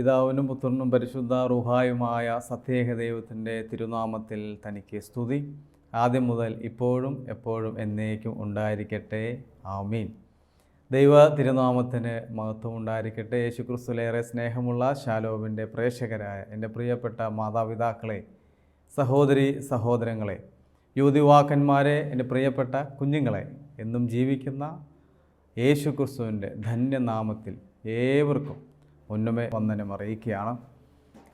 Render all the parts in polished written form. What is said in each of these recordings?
പിതാവിനും പുത്രനും പരിശുദ്ധ റൂഹായുമായ സത്യേക ദൈവത്തിൻ്റെ തിരുനാമത്തിൽ തനിക്ക് സ്തുതി ആദ്യം മുതൽ ഇപ്പോഴും എപ്പോഴും എന്നേക്കും ഉണ്ടായിരിക്കട്ടെ. ആമീൻ. ദൈവ തിരുനാമത്തിന് മഹത്വം ഉണ്ടായിരിക്കട്ടെ. യേശുക്രിസ്തുവിലേറെ സ്നേഹമുള്ള ശാലോമിൻ്റെ പ്രേക്ഷകരായ എൻ്റെ പ്രിയപ്പെട്ട മാതാപിതാക്കളെ, സഹോദരി സഹോദരങ്ങളെ, യുവതിവാക്കന്മാരെ, എൻ്റെ പ്രിയപ്പെട്ട കുഞ്ഞുങ്ങളെ, എന്നും ജീവിക്കുന്ന യേശുക്രിസ്തുവിൻ്റെ ധന്യനാമത്തിൽ ഏവർക്കും ഉന്നമേ വന്ദനം അറിയിക്കുകയാണ്.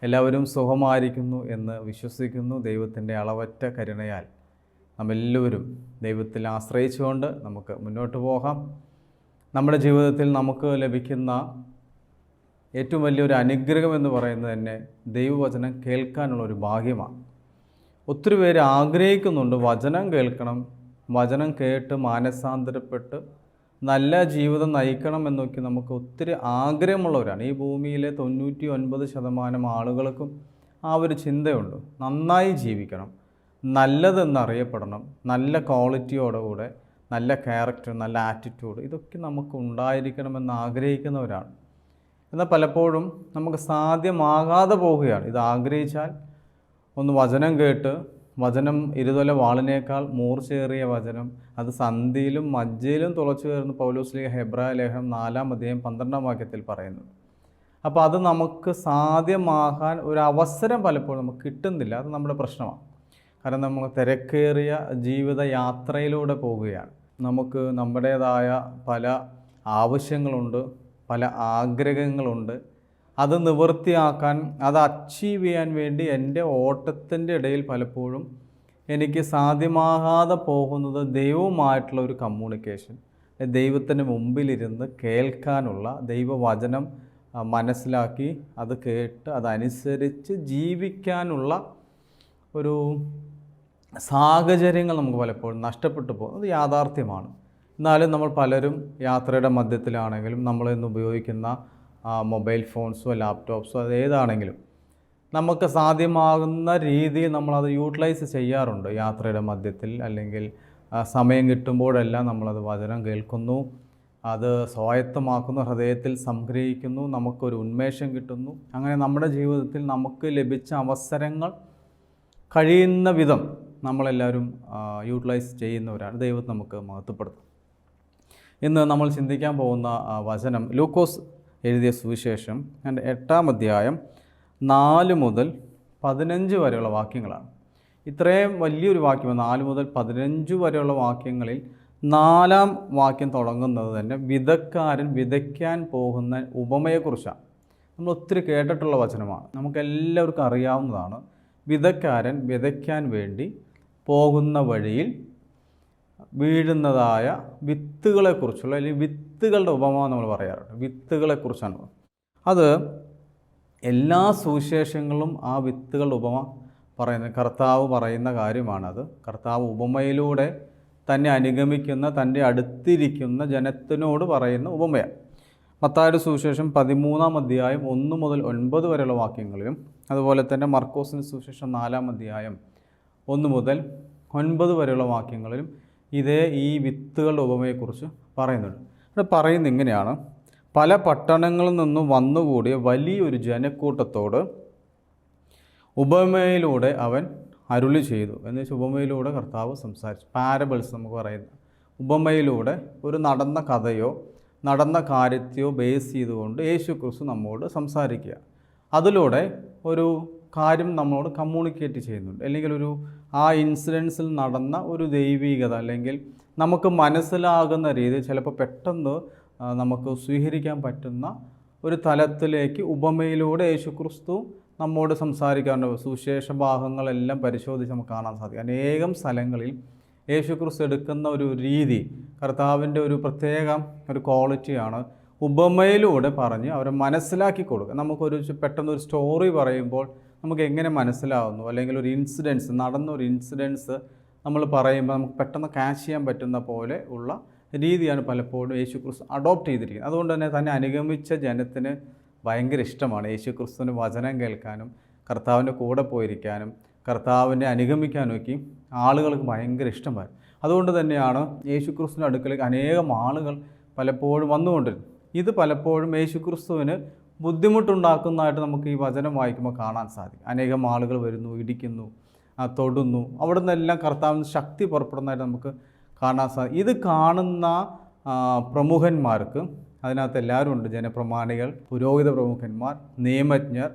എല്ലാവരും സുഖമായിരിക്കുന്നു എന്ന് വിശ്വസിക്കുന്നു. ദൈവത്തിൻ്റെ അളവറ്റ കരുണയാൽ നമ്മെല്ലാവരും ദൈവത്തിൽ ആശ്രയിച്ചുകൊണ്ട് നമുക്ക് മുന്നോട്ട് പോകാം. നമ്മുടെ ജീവിതത്തിൽ നമുക്ക് ലഭിക്കുന്ന ഏറ്റവും വലിയൊരു അനുഗ്രഹം എന്ന് പറയുന്നത് തന്നെ ദൈവവചനം കേൾക്കാനുള്ളൊരു ഭാഗ്യമാണ്. ഒത്തിരി പേര് ആഗ്രഹിക്കുന്നുണ്ട് വചനം കേൾക്കണം, വചനം കേട്ട് മാനസാന്തരപ്പെട്ട് നല്ല ജീവിതം നയിക്കണം എന്നൊക്കെ നമുക്ക് ഒത്തിരി ആഗ്രഹമുള്ളവരാണ്. ഈ ഭൂമിയിലെ 99% ആളുകൾക്കും ആ ഒരു ചിന്തയുണ്ട്. നന്നായി ജീവിക്കണം, നല്ലതെന്നറിയപ്പെടണം, നല്ല ക്വാളിറ്റിയോടുകൂടെ നല്ല ക്യാരക്ടർ, നല്ല ആറ്റിറ്റ്യൂഡ്, ഇതൊക്കെ നമുക്ക് ഉണ്ടായിരിക്കണമെന്ന് ആഗ്രഹിക്കുന്നവരാണ്. എന്നാൽ പലപ്പോഴും നമുക്ക് സാധ്യമാകാതെ പോവുകയാണ്. ഇത് ആഗ്രഹിച്ചാൽ ഒന്ന് വചനം കേട്ട്, വചനം ഇരുതല വാളിനേക്കാൾ മൂർച്ചയേറിയ വചനം, അത് സന്ധിയിലും മജ്ജയിലും തുളച്ചു കയറുന്ന പൗലോസ്ലീഹ ഹെബ്രായ ലേഖനം 4:12 പറയുന്നുണ്ട്. അപ്പോൾ അത് നമുക്ക് സാധ്യമാകാൻ ഒരു അവസരം പലപ്പോഴും നമുക്ക് കിട്ടുന്നില്ല. അത് നമ്മുടെ പ്രശ്നമാണ്. കാരണം നമ്മൾ തിരക്കേറിയ ജീവിത യാത്രയിലൂടെ പോവുകയാണ്. നമുക്ക് നമ്മുടേതായ പല ആവശ്യങ്ങളുണ്ട്, പല ആഗ്രഹങ്ങളുണ്ട്. അത് നിവൃത്തിയാക്കാൻ, അത് അച്ചീവ് ചെയ്യാൻ വേണ്ടി എൻ്റെ ഓട്ടത്തിൻ്റെ ഇടയിൽ പലപ്പോഴും എനിക്ക് സാധ്യമാകാതെ പോകുന്നത് ദൈവവുമായിട്ടുള്ള ഒരു കമ്മ്യൂണിക്കേഷൻ, ദൈവത്തിന് മുമ്പിലിരുന്ന് കേൾക്കാനുള്ള, ദൈവവചനം മനസ്സിലാക്കി അത് കേട്ട് അതനുസരിച്ച് ജീവിക്കാനുള്ള ഒരു സാഹചര്യങ്ങൾ നമുക്ക് പലപ്പോഴും നഷ്ടപ്പെട്ടു പോകുന്നത് യാഥാർത്ഥ്യമാണ്. എന്നാലും നമ്മൾ പലരും യാത്രയുടെ മധ്യത്തിലാണെങ്കിലും നമ്മളിന്ന് ഉപയോഗിക്കുന്ന മൊബൈൽ ഫോൺസോ ലാപ്ടോപ്സോ അതേതാണെങ്കിലും നമുക്ക് സാധ്യമാകുന്ന രീതിയിൽ നമ്മളത് യൂട്ടിലൈസ് ചെയ്യാറുണ്ട്. യാത്രയുടെ മധ്യത്തിൽ അല്ലെങ്കിൽ സമയം കിട്ടുമ്പോഴെല്ലാം നമ്മളത് വചനം കേൾക്കുന്നു, അത് സ്വായത്തമാക്കുന്നു, ഹൃദയത്തിൽ സംഗ്രഹിക്കുന്നു, നമുക്കൊരു ഉന്മേഷം കിട്ടുന്നു. അങ്ങനെ നമ്മുടെ ജീവിതത്തിൽ നമുക്ക് ലഭിച്ച അവസരങ്ങൾ കഴിയുന്ന വിധം നമ്മളെല്ലാവരും യൂട്ടിലൈസ് ചെയ്യുന്നവരാണ്. ദൈവത്തെ നമുക്ക് മഹത്വപ്പെടുത്തും. ഇന്ന് നമ്മൾ ചിന്തിക്കാൻ പോകുന്ന വചനം ലൂക്കോസ് എഴുതിയ സുവിശേഷം 8-ാം അധ്യായം 4 മുതൽ 15 വരെയുള്ള വാക്യങ്ങളാണ്. ഇത്രയും വലിയൊരു വാക്യം 4 മുതൽ 15 വരെയുള്ള വാക്യങ്ങളിൽ 4-ാം വാക്യം തുടങ്ങുന്നത് തന്നെ വിതക്കാരൻ വിതയ്ക്കാൻ പോകുന്ന ഉപമയെക്കുറിച്ചാണ്. നമ്മൾ ഒത്തിരി കേട്ടിട്ടുള്ള വചനമാണ്, നമുക്കെല്ലാവർക്കും അറിയാവുന്നതാണ്. വിതക്കാരൻ വിതയ്ക്കാൻ വേണ്ടി പോകുന്ന വഴിയിൽ വീഴുന്നതായ വിത്തുകളെക്കുറിച്ചുള്ള, അല്ലെങ്കിൽ വിത്തുകളുടെ ഉപമ നമ്മൾ പറയാറുണ്ട്. വിത്തുകളെക്കുറിച്ചാണ് അത്. എല്ലാ സുവിശേഷങ്ങളും ആ വിത്തുകളുടെ ഉപമ പറയുന്നത് കർത്താവ് പറയുന്ന കാര്യമാണത്. കർത്താവ് ഉപമയിലൂടെ തന്നെ അനുഗമിക്കുന്ന, തൻ്റെ അടുത്തിരിക്കുന്ന ജനത്തിനോട് പറയുന്ന ഉപമയാണ്. മത്തായിയുടെ സുവിശേഷം 13-ാം അധ്യായം 1 മുതൽ 9 വരെയുള്ള വാക്യങ്ങളിലും, അതുപോലെ തന്നെ മർക്കോസിൻ്റെ സുവിശേഷം 4-ാം അധ്യായം 1 മുതൽ 9 വരെയുള്ള വാക്യങ്ങളിലും ഈ വിത്തുകളുടെ ഉപമയെക്കുറിച്ച് പറയുന്നുണ്ട്. അത് പറയുന്നത് ഇങ്ങനെയാണ്: പല പട്ടണങ്ങളിൽ നിന്നും വന്നുകൂടിയ വലിയൊരു ജനക്കൂട്ടത്തോട് ഉപമയിലൂടെ അവൻ അരുളി ചെയ്തു. എന്ന് വെച്ചാൽ ഉപമയിലൂടെ കർത്താവ് സംസാരിച്ചു. പാരബിൾസ് നമുക്ക് പറയുന്നത്, ഉപമയിലൂടെ ഒരു നടന്ന കഥയോ നടന്ന കാര്യത്തെയോ ബേസ് ചെയ്തുകൊണ്ട് യേശുക്രിസ്തു നമ്മോട് സംസാരിക്കുക. അതിലൂടെ ഒരു കാര്യം നമ്മളോട് കമ്മ്യൂണിക്കേറ്റ് ചെയ്യുന്നുണ്ട്. അല്ലെങ്കിൽ ആ ഇൻസിഡൻസിൽ നടന്ന ഒരു ദൈവികത, അല്ലെങ്കിൽ നമുക്ക് മനസ്സിലാകുന്ന രീതിയിൽ ചിലപ്പോൾ പെട്ടെന്ന് നമുക്ക് സ്വീകരിക്കാൻ പറ്റുന്ന ഒരു തലത്തിലേക്ക് ഉപമയിലൂടെ യേശുക്രിസ്തു നമ്മോട് സംസാരിക്കാറുണ്ട്. സുവിശേഷ ഭാഗങ്ങളെല്ലാം പരിശോധിച്ച് നമുക്ക് കാണാൻ സാധിക്കും. അനേകം സ്ഥലങ്ങളിൽ യേശുക്രിസ്തു എടുക്കുന്ന ഒരു രീതി, കർത്താവിൻ്റെ ഒരു പ്രത്യേക ഒരു ക്വാളിറ്റിയാണ്. ഉപമയിലൂടെ പറഞ്ഞ് അവരെ മനസ്സിലാക്കി കൊടുക്കുക. നമുക്കൊരു പെട്ടെന്നൊരു സ്റ്റോറി പറയുമ്പോൾ നമുക്ക് എങ്ങനെ മനസ്സിലാവുന്നു, അല്ലെങ്കിൽ ഒരു ഇൻസിഡൻസ്, നടന്നൊരു ഇൻസിഡൻസ് നമ്മൾ പറയുമ്പോൾ നമുക്ക് പെട്ടെന്ന് ക്യാച്ച് ചെയ്യാൻ പറ്റുന്ന പോലെ ഉള്ള രീതിയാണ് പലപ്പോഴും യേശുക്രിസ്തു അഡോപ്റ്റ് ചെയ്തിരിക്കുന്നത്. അതുകൊണ്ട് തന്നെ അനുഗമിച്ച ജനത്തിന് ഭയങ്കര ഇഷ്ടമാണ് യേശുക്രിസ്തുവിന് വചനം കേൾക്കാനും, കർത്താവിൻ്റെ കൂടെ പോയിരിക്കാനും, കർത്താവിനെ അനുഗമിക്കാനൊക്കെ ആളുകൾക്ക് ഭയങ്കര ഇഷ്ടമായി. അതുകൊണ്ട് തന്നെയാണ് യേശുക്രിസ്തുവിൻ്റെ അടുക്കലേക്ക് അനേകം ആളുകൾ പലപ്പോഴും വന്നുകൊണ്ടിരുന്നത്. ഇത് പലപ്പോഴും യേശുക്രിസ്തുവിന് ബുദ്ധിമുട്ടുണ്ടാക്കുന്നതായിട്ട് നമുക്ക് ഈ വചനം വായിക്കുമ്പോൾ കാണാൻ സാധിക്കും. അനേകം ആളുകൾ വരുന്നു, ഇടിക്കുന്നു, തൊടുന്നു, അവിടെ നിന്നെല്ലാം കർത്താവിന് ശക്തി പുറപ്പെടുന്നതായിട്ട് നമുക്ക് കാണാൻ സാധിക്കും. ഇത് കാണുന്ന പ്രമുഖന്മാർക്ക്, അതിനകത്ത് എല്ലാവരും ഉണ്ട്, ജനപ്രമാണികൾ, പുരോഹിത പ്രമുഖന്മാർ, നിയമജ്ഞർ,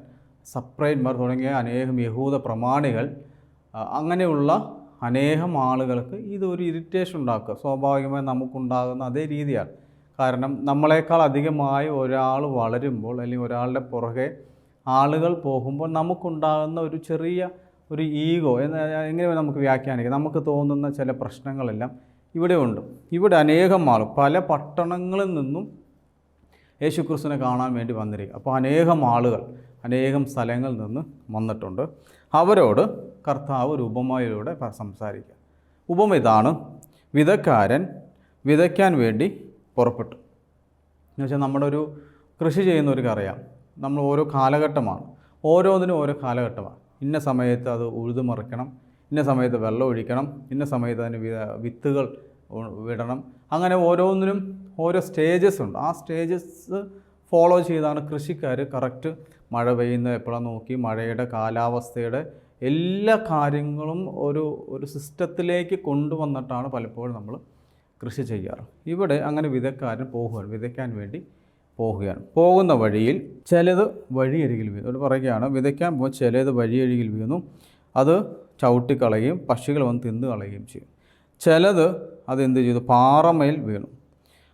സപ്രൈന്മാർ തുടങ്ങിയ അനേകം യഹൂദ പ്രമാണികൾ, അങ്ങനെയുള്ള അനേകം ആളുകൾക്ക് ഇതൊരു ഇറിറ്റേഷൻ ഉണ്ടാക്കുക സ്വാഭാവികമായി നമുക്കുണ്ടാകുന്ന അതേ രീതിയാണ്. കാരണം നമ്മളെക്കാൾ അധികമായി ഒരാൾ വളരുമ്പോൾ, അല്ലെങ്കിൽ ഒരാളുടെ പുറകെ ആളുകൾ പോകുമ്പോൾ നമുക്കുണ്ടാകുന്ന ഒരു ചെറിയ ഒരു ഈഗോ എങ്ങനെ നമുക്ക് വ്യാഖ്യാനിക്കാം, നമുക്ക് തോന്നുന്ന ചില പ്രശ്നങ്ങളെല്ലാം ഇവിടെ ഉണ്ട്. ഇവിടെ അനേകം ആൾ പല പട്ടണങ്ങളിൽ നിന്നും യേശുക്രിസ്തുവിനെ കാണാൻ വേണ്ടി വന്നിരിക്കുക. അപ്പോൾ അനേകം ആളുകൾ അനേകം സ്ഥലങ്ങളിൽ നിന്ന് വന്നിട്ടുണ്ട്. അവരോട് കർത്താവ് ഒരു ഉപമയിലൂടെ സംസാരിക്കുക. ഉപമ ഇതാണ്: വിതക്കാരൻ വിതയ്ക്കാൻ വേണ്ടി പുറപ്പെട്ടു. എന്നുവെച്ചാൽ നമ്മുടെ ഒരു കൃഷി ചെയ്യുന്നവർക്കറിയാം, നമ്മൾ ഓരോ കാലഘട്ടമാണ്, ഓരോന്നിനും ഓരോ കാലഘട്ടമാണ്. ഇന്ന സമയത്ത് അത് ഉഴുതുമറിക്കണം, ഇന്ന സമയത്ത് വെള്ളം ഒഴിക്കണം, ഇന്ന സമയത്ത് അതിന് വിത്തുകൾ വിടണം. അങ്ങനെ ഓരോന്നിനും ഓരോ സ്റ്റേജസ് ഉണ്ട്. ആ സ്റ്റേജസ് ഫോളോ ചെയ്താണ് കൃഷിക്കാർ കറക്റ്റ് മഴ പെയ്യുന്നത് എപ്പോഴാണ് നോക്കി, മഴയുടെ കാലാവസ്ഥയുടെ എല്ലാ കാര്യങ്ങളും ഒരു സിസ്റ്റത്തിലേക്ക് കൊണ്ടുവന്നിട്ടാണ് പലപ്പോഴും നമ്മൾ കൃഷി ചെയ്യാറ്. ഇവിടെ അങ്ങനെ വിതക്കാരൻ വിതയ്ക്കാൻ വേണ്ടി പോകുകയാണ്. പോകുന്ന വഴിയിൽ ചിലത് വഴിയരികിൽ വീണു. ഇവിടെ പറയുകയാണ്, വിതയ്ക്കാൻ പോകുമ്പോൾ ചിലത് വഴിയരികിൽ വീണു, അത് ചവിട്ടിക്കളയുകയും പക്ഷികൾ വന്ന് തിന്നു കളയുകയും ചെയ്യും. ചിലത് അതെന്ത് ചെയ്തു? പാറമേൽ വീണു.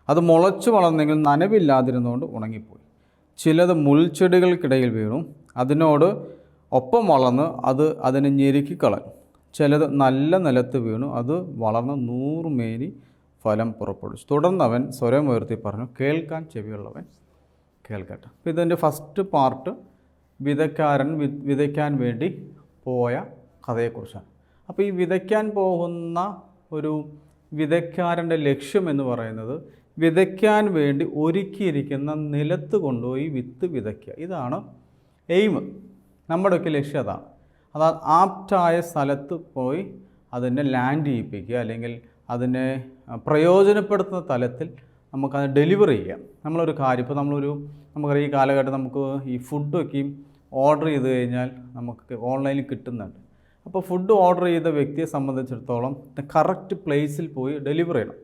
അത് മുളച്ചു വളർന്നെങ്കിൽ നനവില്ലാതിരുന്നുകൊണ്ട് ഉണങ്ങിപ്പോയി. ചിലത് മുൾച്ചെടികൾക്കിടയിൽ വീണു, അതിനോട് ഒപ്പം വളർന്ന് അതിനെ ഞെരുക്കിക്കളഞ്ഞു. ചിലത് നല്ല നിലത്ത് വീണു, അത് വളർന്ന് 100 മേനി ഫലം പുറപ്പെടുവിച്ചു. തുടർന്ന് അവൻ സ്വരമുയർത്തി പറഞ്ഞു, കേൾക്കാൻ ചെവിയുള്ളവൻ കേൾക്കട്ടെ. അപ്പോൾ ഇതിൻ്റെ ഫസ്റ്റ് പാർട്ട് വിതയ്ക്കാരൻ വിതയ്ക്കാൻ വേണ്ടി പോയ കഥയെക്കുറിച്ചാണ്. അപ്പോൾ ഈ വിതയ്ക്കാൻ പോകുന്ന ഒരു വിതയ്ക്കാരൻ്റെ ലക്ഷ്യം എന്ന് പറയുന്നത് വിതയ്ക്കാൻ വേണ്ടി ഒരുക്കിയിരിക്കുന്ന നിലത്ത് കൊണ്ടുപോയി വിത്ത് വിതയ്ക്കുക. ഇതാണ് എയിം. നമ്മുടെയൊക്കെ ലക്ഷ്യം അതാണ്. ആപ്റ്റായ സ്ഥലത്ത് പോയി അതിനെ ലാൻഡ് ചെയ്യിപ്പിക്കുക, അല്ലെങ്കിൽ അതിനെ പ്രയോജനപ്പെടുത്തുന്ന തലത്തിൽ നമുക്കത് ഡെലിവർ ചെയ്യാം. നമ്മളൊരു കാര്യം ഇപ്പോൾ നമുക്കറിയാം, ഈ കാലഘട്ടം നമുക്ക് ഈ ഫുഡൊക്കെയും ഓർഡർ ചെയ്ത് കഴിഞ്ഞാൽ നമുക്ക് ഓൺലൈനിൽ കിട്ടുന്നുണ്ട്. അപ്പോൾ ഫുഡ് ഓർഡർ ചെയ്ത വ്യക്തിയെ സംബന്ധിച്ചിടത്തോളം കറക്റ്റ് പ്ലേസിൽ പോയി ഡെലിവർ ചെയ്യണം.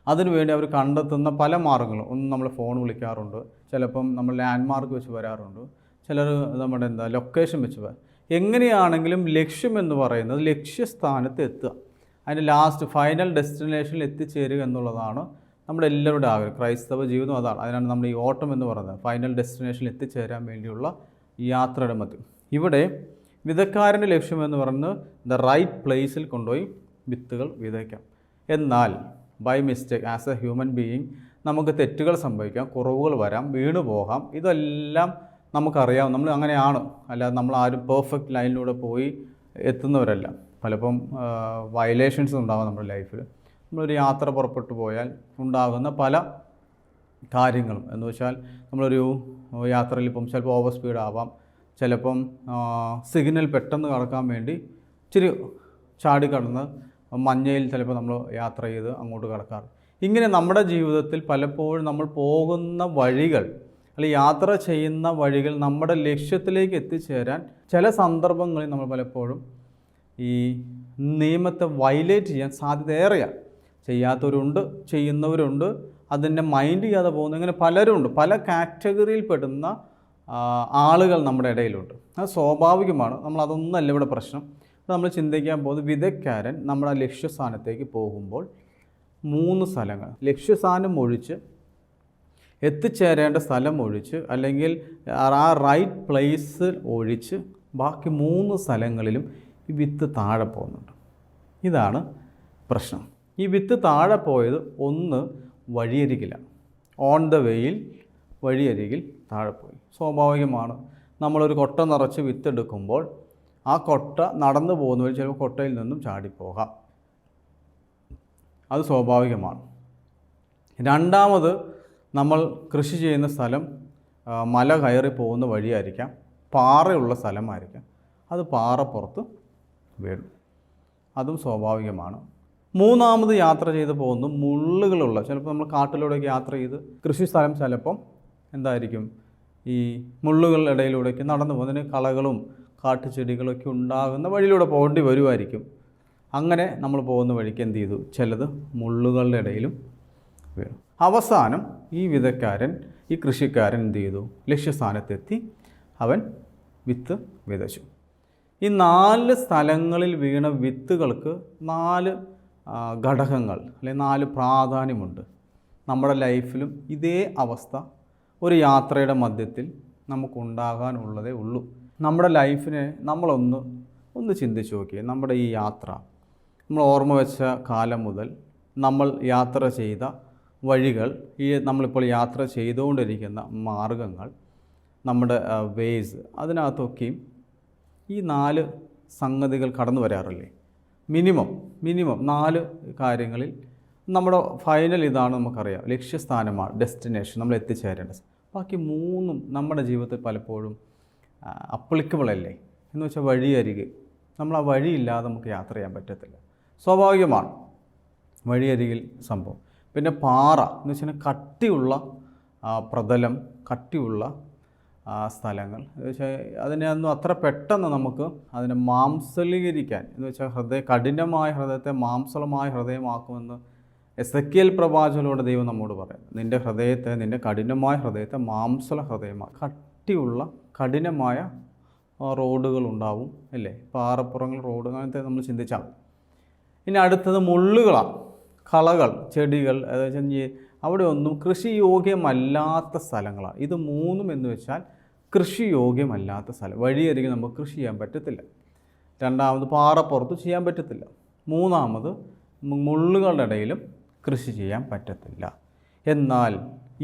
അതിനുവേണ്ടി അവർ കണ്ടെത്തുന്ന പല മാർഗ്ഗങ്ങളും, ഒന്ന് നമ്മൾ ഫോൺ വിളിക്കാറുണ്ട്, ചിലപ്പം നമ്മൾ ലാൻഡ് മാർക്ക് വെച്ച് വരാറുണ്ട്, ചിലർ നമ്മുടെ ലൊക്കേഷൻ വെച്ച് വരാം. എങ്ങനെയാണെങ്കിലും ലക്ഷ്യം എന്ന് പറയുന്നത് ലക്ഷ്യസ്ഥാനത്ത് എത്തുക, അതിൻ്റെ ലാസ്റ്റ് ഫൈനൽ ഡെസ്റ്റിനേഷനിൽ എത്തിച്ചേരുക എന്നുള്ളതാണ് നമ്മുടെ എല്ലാവരുടെ ആഗ്രഹം. ക്രൈസ്തവ ജീവിതം അതാണ്. അതിനാണ് നമ്മൾ ഈ ഓട്ടം എന്ന് പറയുന്നത്, ഫൈനൽ ഡെസ്റ്റിനേഷനിൽ എത്തിച്ചേരാൻ വേണ്ടിയുള്ള യാത്രയുടെ മധ്യം. ഇവിടെ വിതക്കാരൻ്റെ ലക്ഷ്യം എന്ന് പറയുന്നത് ദ റൈറ്റ് പ്ലേസിൽ കൊണ്ടുപോയി വിത്തുകൾ വിതയ്ക്കാം. എന്നാൽ by mistake as a human being നമുക്ക് തെറ്റുകൾ സംഭവിക്കാം, കുറവുകൾ വരാം, വീണു പോകാം. ഇതെല്ലാം നമുക്കറിയാം, നമ്മൾ അങ്ങനെയാണ്. അല്ലാതെ നമ്മൾ ആരും പെർഫെക്റ്റ് ലൈനിലൂടെ പോയി എത്തുന്നവരല്ല. പലപ്പം വയലേഷൻസ് ഉണ്ടാകും നമ്മുടെ ലൈഫിൽ. നമ്മളൊരു യാത്ര പുറപ്പെട്ടു പോയാൽ ഉണ്ടാകുന്ന പല കാര്യങ്ങളും എന്ന് വെച്ചാൽ, നമ്മളൊരു യാത്രയിൽ ഇപ്പം ചിലപ്പോൾ ഓവർ സ്പീഡ് ആവാം, ചിലപ്പം സിഗ്നൽ പെട്ടെന്ന് കടക്കാൻ വേണ്ടി ഇച്ചിരി ചാടിക്കടന്ന് മഞ്ഞയിൽ ചിലപ്പോൾ നമ്മൾ യാത്ര ചെയ്ത് അങ്ങോട്ട് കടക്കാറ്. ഇങ്ങനെ നമ്മുടെ ജീവിതത്തിൽ പലപ്പോഴും നമ്മൾ പോകുന്ന വഴികൾ, അല്ലെങ്കിൽ യാത്ര ചെയ്യുന്ന വഴികൾ നമ്മുടെ ലക്ഷ്യത്തിലേക്ക് എത്തിച്ചേരാൻ ചില സന്ദർഭങ്ങളിൽ നമ്മൾ പലപ്പോഴും ഈ നിയമത്തെ വയലേറ്റ് ചെയ്യാൻ സാധ്യത ഏറെയാണ്. ചെയ്യാത്തവരുണ്ട്, ചെയ്യുന്നവരുണ്ട്, അതിനെ മൈൻഡ് ചെയ്യാതെ പോകുന്ന, ഇങ്ങനെ പലരുണ്ട്. പല കാറ്റഗറിയിൽ പെടുന്ന ആളുകൾ നമ്മുടെ ഇടയിലുണ്ട്. അത് സ്വാഭാവികമാണ്. നമ്മളതൊന്നല്ല ഇവിടെ പ്രശ്നം. നമ്മൾ ചിന്തിക്കാൻ പോകുന്നത്, വിതയ്ക്കാരൻ നമ്മുടെ ലക്ഷ്യസ്ഥാനത്തേക്ക് പോകുമ്പോൾ 3 സ്ഥലങ്ങൾ, ലക്ഷ്യസ്ഥാനം ഒഴിച്ച് എത്തിച്ചേരേണ്ട സ്ഥലം ഒഴിച്ച്, അല്ലെങ്കിൽ ആ റൈറ്റ് പ്ലേസ് ഒഴിച്ച് ബാക്കി 3 സ്ഥലങ്ങളിലും ഈ വിത്ത് താഴെ പോകുന്നുണ്ട്. ഇതാണ് പ്രശ്നം. ഈ വിത്ത് താഴെ പോയത് ഒന്ന് വഴിയരികിലാണ്, ഓൺ ദ വേയിൽ വഴിയരികിൽ താഴെ പോയി. സ്വാഭാവികമാണ്. നമ്മളൊരു കൊട്ട നിറച്ച് വിത്തെടുക്കുമ്പോൾ ആ കൊട്ട നടന്നു പോകുന്നവർ ചിലപ്പോൾ കൊട്ടയിൽ നിന്നും ചാടിപ്പോകാം. അത് സ്വാഭാവികമാണ്. രണ്ടാമത്, നമ്മൾ കൃഷി ചെയ്യുന്ന സ്ഥലം മല കയറി പോകുന്ന വഴിയായിരിക്കാം, പാറയുള്ള സ്ഥലമായിരിക്കാം, അത് പാറ പുറത്ത് വീഴും. അതും സ്വാഭാവികമാണ്. മൂന്നാമത്, യാത്ര ചെയ്ത് പോകുന്നു മുള്ളുകളുള്ള, ചിലപ്പോൾ നമ്മൾ കാട്ടിലൂടെയൊക്കെ യാത്ര ചെയ്ത് കൃഷി സ്ഥലം ചിലപ്പം എന്തായിരിക്കും, ഈ മുള്ളുകളുടെ ഇടയിലൂടെയൊക്കെ നടന്നു പോകുന്നതിന് കളകളും കാട്ടുചെടികളൊക്കെ ഉണ്ടാകുന്ന വഴിയിലൂടെ പോകേണ്ടി വരുമായിരിക്കും. അങ്ങനെ നമ്മൾ പോകുന്ന വഴിക്ക് എന്ത് ചെയ്തു, ചിലത് മുള്ളുകളുടെ ഇടയിലും വീണു. അവസാനം ഈ വിതക്കാരൻ, ഈ കൃഷിക്കാരൻ എന്ത് ചെയ്തു, ലക്ഷ്യസ്ഥാനത്തെത്തി അവൻ വിത്ത് വിതച്ചു. ഈ 4 സ്ഥലങ്ങളിൽ വീണ വിത്തുകൾക്ക് 4 ഘടകങ്ങൾ അല്ലെങ്കിൽ 4 പ്രാധാന്യമുണ്ട്. നമ്മുടെ ലൈഫിലും ഇതേ അവസ്ഥ ഒരു യാത്രയുടെ മധ്യത്തിൽ നമുക്കുണ്ടാകാനുള്ളതേ ഉള്ളൂ. നമ്മുടെ ലൈഫിനെ നമ്മളൊന്ന് ചിന്തിച്ച് നോക്കിയേ. നമ്മുടെ ഈ യാത്ര, നമ്മൾ ഓർമ്മ വെച്ച കാലം മുതൽ നമ്മൾ യാത്ര ചെയ്ത വഴികൾ, ഈ നമ്മളിപ്പോൾ യാത്ര ചെയ്തുകൊണ്ടിരിക്കുന്ന മാർഗങ്ങൾ, നമ്മുടെ വേസ്, അതിനകത്തൊക്കെയും ഈ 4 സംഗതികൾ കടന്നു വരാറില്ലേ? മിനിമം 4 കാര്യങ്ങളിൽ നമ്മുടെ ഫൈനൽ ഇതാണ്, നമുക്കറിയാം, ലക്ഷ്യസ്ഥാനമാണ്, ഡെസ്റ്റിനേഷൻ, നമ്മൾ എത്തിച്ചേരേണ്ടത്. ബാക്കി 3 നമ്മുടെ ജീവിതത്തിൽ പലപ്പോഴും അപ്ലിക്കബിൾ അല്ലേ? എന്ന് വെച്ചാൽ വഴിയരികെ, നമ്മൾ ആ വഴിയില്ലാതെ നമുക്ക് യാത്ര ചെയ്യാൻ പറ്റത്തില്ല. സ്വാഭാവികമാണ് വഴിയരികിൽ സംഭവം. പിന്നെ പാറ എന്ന് വെച്ചാൽ കട്ടിയുള്ള പ്രതലം, കട്ടിയുള്ള സ്ഥലങ്ങൾ എന്ന് വെച്ചാൽ അതിനെയൊന്നും അത്ര പെട്ടെന്ന് നമുക്ക് അതിനെ മാംസലീകരിക്കാൻ, എന്ന് വെച്ചാൽ കഠിനമായ ഹൃദയത്തെ മാംസളമായ ഹൃദയമാക്കുമെന്ന് എസെക്കിയേൽ പ്രവാചകനിലൂടെ ദൈവം നമ്മോട് പറയാം. നിൻ്റെ ഹൃദയത്തെ, നിൻ്റെ കഠിനമായ ഹൃദയത്തെ മാംസള ഹൃദയമാക്കും. കട്ടിയുള്ള കഠിനമായ റോഡുകളുണ്ടാവും അല്ലേ? പാറപ്പുറങ്ങൾ, റോഡ്, അങ്ങനത്തെ നമ്മൾ ചിന്തിച്ചാൽ. ഇനി അടുത്തത് മുള്ളുകളാണ്, കളകൾ, ചെടികൾ, അതായത് അവിടെ ഒന്നും കൃഷിയോഗ്യമല്ലാത്ത സ്ഥലങ്ങളാണ്. ഇത് 3 എന്ന് വെച്ചാൽ കൃഷിയോഗ്യമല്ലാത്ത സ്ഥലം. വഴിയരികിൽ നമുക്ക് കൃഷി ചെയ്യാൻ പറ്റത്തില്ല. രണ്ടാമത് പാറപ്പുറത്ത് ചെയ്യാൻ പറ്റത്തില്ല. മൂന്നാമത് മുള്ളുകളുടെ ഇടയിലും കൃഷി ചെയ്യാൻ പറ്റത്തില്ല. എന്നാൽ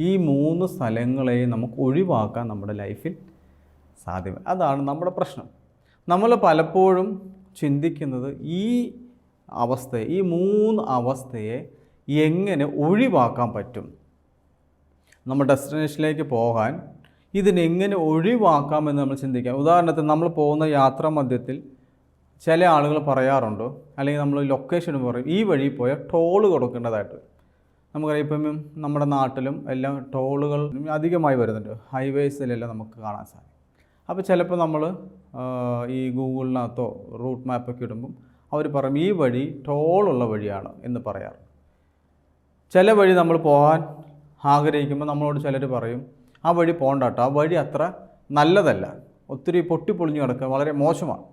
ഈ 3 സ്ഥലങ്ങളെയും നമുക്ക് ഒഴിവാക്കാൻ നമ്മുടെ ലൈഫിൽ സാധ്യമല്ല. അതാണ് നമ്മുടെ പ്രശ്നം. നമ്മൾ പലപ്പോഴും ചിന്തിക്കുന്നത് ഈ അവസ്ഥയെ, ഈ 3 അവസ്ഥയെ എങ്ങനെ ഒഴിവാക്കാൻ പറ്റും, നമ്മുടെ ഡെസ്റ്റിനേഷനിലേക്ക് പോകാൻ ഇതിനെങ്ങനെ ഒഴിവാക്കാമെന്ന് നമ്മൾ ചിന്തിക്കാം. ഉദാഹരണത്തിന് നമ്മൾ പോകുന്ന യാത്രാ മധ്യത്തിൽ ചില ആളുകൾ പറയാറുണ്ട്, അല്ലെങ്കിൽ നമ്മൾ ലൊക്കേഷൻ പറയും, ഈ വഴി പോയാൽ ടോള് കൊടുക്കേണ്ടതായിട്ട്. നമുക്കറിയാം, ഇപ്പം നമ്മുടെ നാട്ടിലും എല്ലാം ടോളുകൾ അധികമായി വരുന്നുണ്ട്, ഹൈവേസിലെല്ലാം നമുക്ക് കാണാൻ സാധിക്കും. അപ്പോൾ ചിലപ്പോൾ നമ്മൾ ഈ ഗൂഗിളിനകത്തോ റൂട്ട് മാപ്പൊക്കെ ഇടുമ്പം അവർ പറയും ഈ വഴി ടോളുള്ള വഴിയാണ് എന്ന് പറയാറ്. ചില വഴി നമ്മൾ പോകാൻ ആഗ്രഹിക്കുമ്പോൾ നമ്മളോട് ചിലർ പറയും ആ വഴി പോകണ്ട കേട്ടോ, ആ വഴി അത്ര നല്ലതല്ല, ഒത്തിരി പൊട്ടിപ്പൊളിഞ്ഞു കിടക്കുക, വളരെ മോശമാണ്,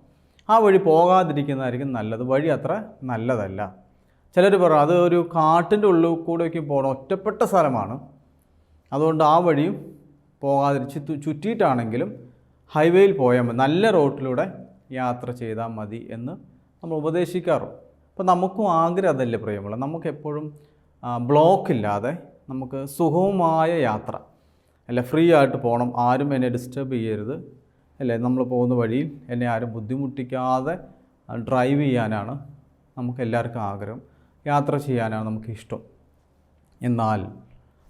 ആ വഴി പോകാതിരിക്കുന്നതായിരിക്കും നല്ലത്, വഴി അത്ര നല്ലതല്ല. ചിലർ പറയും അത് ഒരു കാട്ടിൻ്റെ ഉള്ളിൽ കൂടെയൊക്കെ പോകണം, ഒറ്റപ്പെട്ട സ്ഥലമാണ്, അതുകൊണ്ട് ആ വഴിയും ചുറ്റിയിട്ടാണെങ്കിലും ഹൈവേയിൽ പോയാൽ മതി, നല്ല റോട്ടിലൂടെ യാത്ര ചെയ്താൽ മതി എന്ന് നമ്മൾ ഉപദേശിക്കാറുണ്ട്. അപ്പോൾ നമുക്കും ആഗ്രഹം അതല്ലേ പ്രിയമുള്ള, നമുക്കെപ്പോഴും ബ്ലോക്കില്ലാതെ നമുക്ക് സുഗമമായ യാത്ര അല്ല, ഫ്രീ ആയിട്ട് പോകണം, ആരും എന്നെ ഡിസ്റ്റർബ് ചെയ്യരുത് അല്ലേ, നമ്മൾ പോകുന്ന വഴിയിൽ എന്നെ ആരും ബുദ്ധിമുട്ടിക്കാതെ ഡ്രൈവ് ചെയ്യാനാണ് നമുക്ക് എല്ലാവർക്കും ആഗ്രഹം, യാത്ര ചെയ്യാനാണ് നമുക്കിഷ്ടം. എന്നാൽ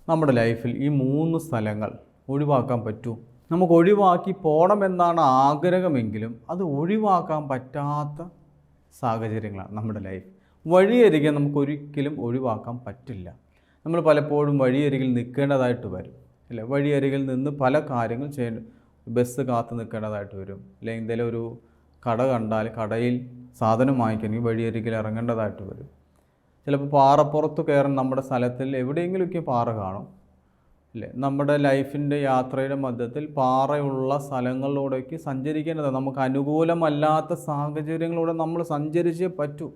നമ്മുടെ ലൈഫിൽ ഈ 3 സ്ഥലങ്ങൾ ഒഴിവാക്കാൻ പറ്റൂ? നമുക്ക് ഒഴിവാക്കി പോകണമെന്നാണ് ആഗ്രഹമെങ്കിലും അത് ഒഴിവാക്കാൻ പറ്റാത്ത സാഹചര്യങ്ങളാണ് നമ്മുടെ ലൈഫ്. വഴിയരികെ നമുക്കൊരിക്കലും ഒഴിവാക്കാൻ പറ്റില്ല. നമ്മൾ പലപ്പോഴും വഴിയരികിൽ നിൽക്കേണ്ടതായിട്ട് വരും അല്ലേ, വഴിയരികിൽ നിന്ന് പല കാര്യങ്ങൾ ചെയ്യേണ്ട, ബസ് കാത്ത് നിൽക്കേണ്ടതായിട്ട് വരും, അല്ലെങ്കിൽ എന്തെങ്കിലും ഒരു കട കണ്ടാൽ കടയിൽ സാധനം വാങ്ങിക്കണമെങ്കിൽ വഴിയരികിൽ ഇറങ്ങേണ്ടതായിട്ട് വരും. ചിലപ്പോൾ പാറപ്പുറത്ത് കയറാൻ നമ്മുടെ സ്ഥലത്തിൽ എവിടെയെങ്കിലുമൊക്കെ പാറ കാണും അല്ലേ. നമ്മുടെ ലൈഫിൻ്റെ യാത്രയുടെ മധ്യത്തിൽ പാറയുള്ള സ്ഥലങ്ങളിലൂടെയൊക്കെ സഞ്ചരിക്കേണ്ടത്, നമുക്ക് അനുകൂലമല്ലാത്ത സാഹചര്യങ്ങളിലൂടെ നമ്മൾ സഞ്ചരിച്ചേ പറ്റൂ.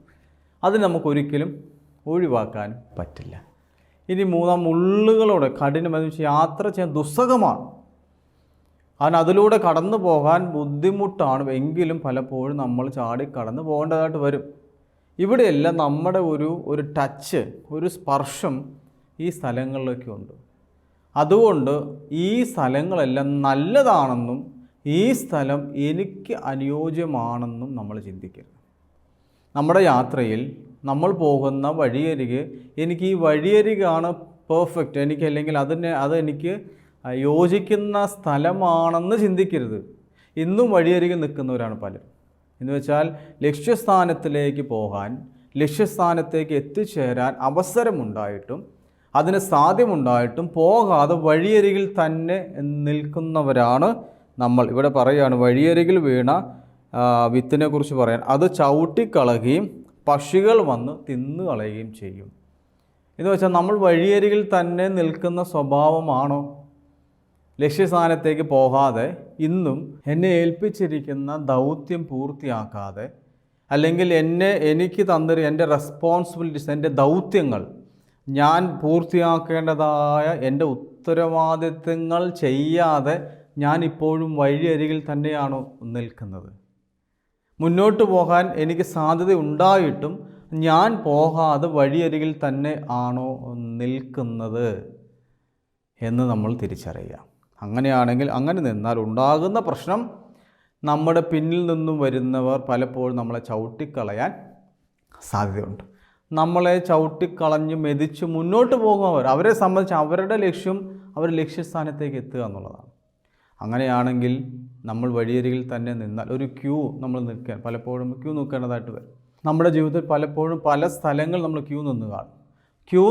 അത് നമുക്കൊരിക്കലും ഒഴിവാക്കാൻ പറ്റില്ല. ഇനി 3 മുള്ളുകളോടെ കഠിനമായി യാത്ര ചെയ്യാൻ ദുസ്സഹമാണ്, കാരണം അതിലൂടെ കടന്നു പോകാൻ ബുദ്ധിമുട്ടാണ്, എങ്കിലും പലപ്പോഴും നമ്മൾ ചാടി കടന്നു പോകേണ്ടതായിട്ട് വരും. ഇവിടെയെല്ലാം നമ്മുടെ ഒരു ടച്ച്, ഒരു സ്പർശം ഈ സ്ഥലങ്ങളിലൊക്കെ ഉണ്ട്. അതുകൊണ്ട് ഈ സ്ഥലങ്ങളെല്ലാം നല്ലതാണെന്നും ഈ സ്ഥലം എനിക്ക് അനുയോജ്യമാണെന്നും നമ്മൾ ചിന്തിക്കരുത്. നമ്മുടെ യാത്രയിൽ നമ്മൾ പോകുന്ന വഴിയരികെ എനിക്ക് ഈ വഴിയരികാണ് പെർഫെക്റ്റ്, എനിക്ക് അല്ലെങ്കിൽ അതെനിക്ക് യോജിക്കുന്ന സ്ഥലമാണെന്ന് ചിന്തിക്കരുത്. ഇന്നും വഴിയരികിൽ നിൽക്കുന്നവരാണ് പലരും. എന്ന് വെച്ചാൽ ലക്ഷ്യസ്ഥാനത്തിലേക്ക് പോകാൻ, ലക്ഷ്യസ്ഥാനത്തേക്ക് എത്തിച്ചേരാൻ അവസരമുണ്ടായിട്ടും അതിന് സാധ്യമുണ്ടായിട്ടും പോകാതെ വഴിയരികിൽ തന്നെ നിൽക്കുന്നവരാണ് നമ്മൾ. ഇവിടെ പറയുകയാണ് വഴിയരികിൽ വീണ വിത്തിനെ കുറിച്ച് പറയാൻ, അത് ചവിട്ടിക്കളയുകയും പക്ഷികൾ വന്ന് തിന്നു കളയുകയും ചെയ്യും എന്ന് വെച്ചാൽ നമ്മൾ വഴിയരികിൽ തന്നെ നിൽക്കുന്ന സ്വഭാവമാണോ? ലക്ഷ്യസ്ഥാനത്തേക്ക് പോകാതെ ഇന്നും എന്നെ ഏൽപ്പിച്ചിരിക്കുന്ന ദൗത്യം പൂർത്തിയാക്കാതെ, അല്ലെങ്കിൽ എനിക്ക് തന്നിരി എൻ്റെ റെസ്പോൺസിബിലിറ്റീസ്, എൻ്റെ ദൗത്യങ്ങൾ ഞാൻ പൂർത്തിയാക്കേണ്ടതായ എൻ്റെ ഉത്തരവാദിത്തങ്ങൾ ചെയ്യാതെ ഞാൻ ഇപ്പോഴും വഴിയരികിൽ തന്നെയാണോ നിൽക്കുന്നത്? മുന്നോട്ട് പോകാൻ എനിക്ക് സാധ്യത ഉണ്ടായിട്ടും ഞാൻ പോകാതെ വഴിയരികിൽ തന്നെ ആണോ നിൽക്കുന്നത് എന്ന് നമ്മൾ തിരിച്ചറിയുക. അങ്ങനെയാണെങ്കിൽ, അങ്ങനെ നിന്നാൽ ഉണ്ടാകുന്ന പ്രശ്നം, നമ്മുടെ പിന്നിൽ നിന്നും വരുന്നവർ പലപ്പോഴും നമ്മളെ ചവിട്ടിക്കളയാൻ സാധ്യതയുണ്ട്. നമ്മളെ ചവിട്ടിക്കളഞ്ഞ് മെതിച്ച് മുന്നോട്ട് പോകുന്നവർ, അവരെ സംബന്ധിച്ച് അവരുടെ ലക്ഷ്യം അവർ ലക്ഷ്യസ്ഥാനത്തേക്ക് എത്തുക എന്നുള്ളതാണ്. അങ്ങനെയാണെങ്കിൽ നമ്മൾ വഴിയരികിൽ തന്നെ നിന്നാൽ, ഒരു ക്യൂ നമ്മൾ നിൽക്കാൻ പലപ്പോഴും ക്യൂ നിൽക്കേണ്ടതായിട്ട് വരും. നമ്മുടെ ജീവിതത്തിൽ പലപ്പോഴും പല സ്ഥലങ്ങൾ നമ്മൾ ക്യൂ നിന്ന് കാണും. ക്യൂ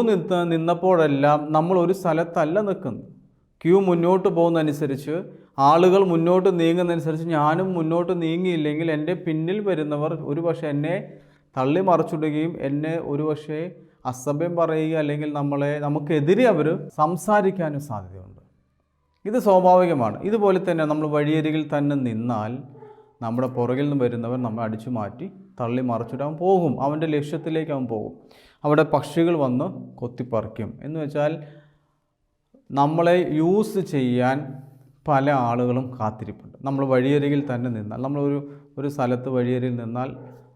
നിന്നപ്പോഴെല്ലാം നമ്മൾ ഒരു സ്ഥലത്തല്ല നിൽക്കുന്നത്. ക്യൂ മുന്നോട്ട് പോകുന്നതനുസരിച്ച്, ആളുകൾ മുന്നോട്ട് നീങ്ങുന്നതനുസരിച്ച് ഞാനും മുന്നോട്ട് നീങ്ങിയില്ലെങ്കിൽ എൻ്റെ പിന്നിൽ വരുന്നവർ ഒരുപക്ഷെ എന്നെ തള്ളി മറിച്ചിടുകയും എന്നെ ഒരുപക്ഷെ അസഭ്യം പറയുക, അല്ലെങ്കിൽ നമുക്കെതിരെ അവർ സംസാരിക്കാനും സാധ്യതയുണ്ട്. ഇത് സ്വാഭാവികമാണ്. ഇതുപോലെ തന്നെ നമ്മൾ വഴിയരികിൽ തന്നെ നിന്നാൽ നമ്മുടെ പുറകിൽ നിന്ന് വരുന്നവർ നമ്മെ അടിച്ചു മാറ്റി തള്ളി മറിച്ചിട്ട് അവൻ പോകും, അവൻ്റെ ലക്ഷ്യത്തിലേക്ക് അവൻ പോകും. അവിടെ പക്ഷികൾ വന്ന് കൊത്തിപ്പറിക്കും. എന്ന് വെച്ചാൽ നമ്മളെ യൂസ് ചെയ്യാൻ പല ആളുകളും കാത്തിരിപ്പുണ്ട്. നമ്മൾ വഴിയരികിൽ തന്നെ നിന്നാൽ, നമ്മളൊരു സ്ഥലത്ത് വഴിയരികിൽ നിന്നാൽ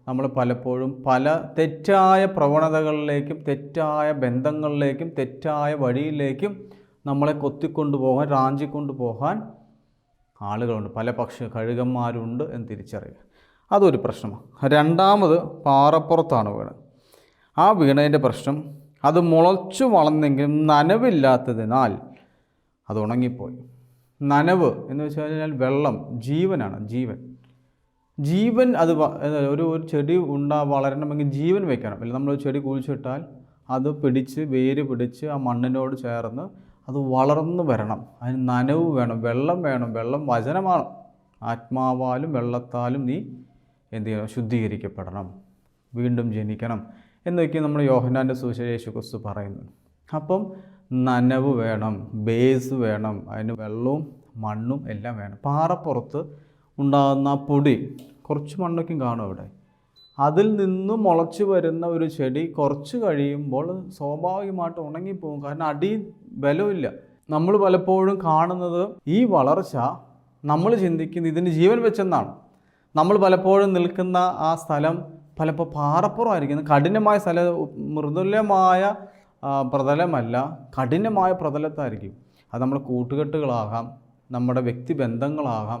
നമ്മൾ പലപ്പോഴും പല തെറ്റായ പ്രവണതകളിലേക്കും തെറ്റായ ബന്ധങ്ങളിലേക്കും തെറ്റായ വഴിയിലേക്കും നമ്മളെ കൊത്തിക്കൊണ്ടുപോകാൻ, റാഞ്ചിക്കൊണ്ടു പോകാൻ ആളുകളുണ്ട്. പല കഴുകന്മാരുണ്ട് എന്ന് തിരിച്ചറിയുക. അതൊരു പ്രശ്നമാണ്. രണ്ടാമത്, പാറപ്പുറത്താണ് വീണത്. ആ വീണതിൻ്റെ പ്രശ്നം, അത് മുളച്ചു വളർന്നെങ്കിലും നനവില്ലാത്തതിനാൽ അത് ഉണങ്ങിപ്പോയി. നനവ് എന്ന് വെച്ച് കഴിഞ്ഞാൽ വെള്ളം ജീവനാണ്. ജീവൻ അത് ഒരു ചെടി വളരണമെങ്കിൽ ജീവൻ വയ്ക്കണം. അല്ലെങ്കിൽ നമ്മളൊരു ചെടി കുഴിച്ചിട്ടാൽ അത് പിടിച്ച്, വേര് പിടിച്ച് ആ മണ്ണിനോട് ചേർന്ന് അത് വളർന്നു വരണം. അതിന് നനവ് വേണം, വെള്ളം വേണം. വെള്ളം വചനമാണ്. ആത്മാവാലും വെള്ളത്താലും നീ എന്ത് ചെയ്യണം? ശുദ്ധീകരിക്കപ്പെടണം, വീണ്ടും ജനിക്കണം എന്നൊക്കെ നമ്മൾ യോഹന്നാൻ്റെ സുവിശേഷം യേശുക്രിസ്തു പറയുന്നു. അപ്പം നനവ് വേണം, ബേസ് വേണം, അതിന് വെള്ളവും മണ്ണും എല്ലാം വേണം. പാറപ്പുറത്ത് ഉണ്ടാകുന്ന പൊടി, കുറച്ച് മണ്ണൊക്കെയും കാണും അവിടെ. അതിൽ നിന്ന് മുളച്ച് വരുന്ന ഒരു ചെടി കുറച്ച് കഴിയുമ്പോൾ സ്വാഭാവികമായിട്ട് ഉണങ്ങിപ്പോകും. കാരണം അടി ബലമില്ല. നമ്മൾ പലപ്പോഴും കാണുന്നത് ഈ വളർച്ച, നമ്മൾ ചിന്തിക്കുന്നത് ഇതിന് ജീവൻ വെച്ചെന്നാണ്. നമ്മൾ പലപ്പോഴും നിൽക്കുന്ന ആ സ്ഥലം പലപ്പോൾ പാറപ്പുറമായിരിക്കും. കഠിനമായ മൃദുലമായ പ്രതലമല്ല, കഠിനമായ പ്രതലത്തായിരിക്കും. അത് നമ്മുടെ കൂട്ടുകെട്ടുകളാകാം, നമ്മുടെ വ്യക്തിബന്ധങ്ങളാകാം,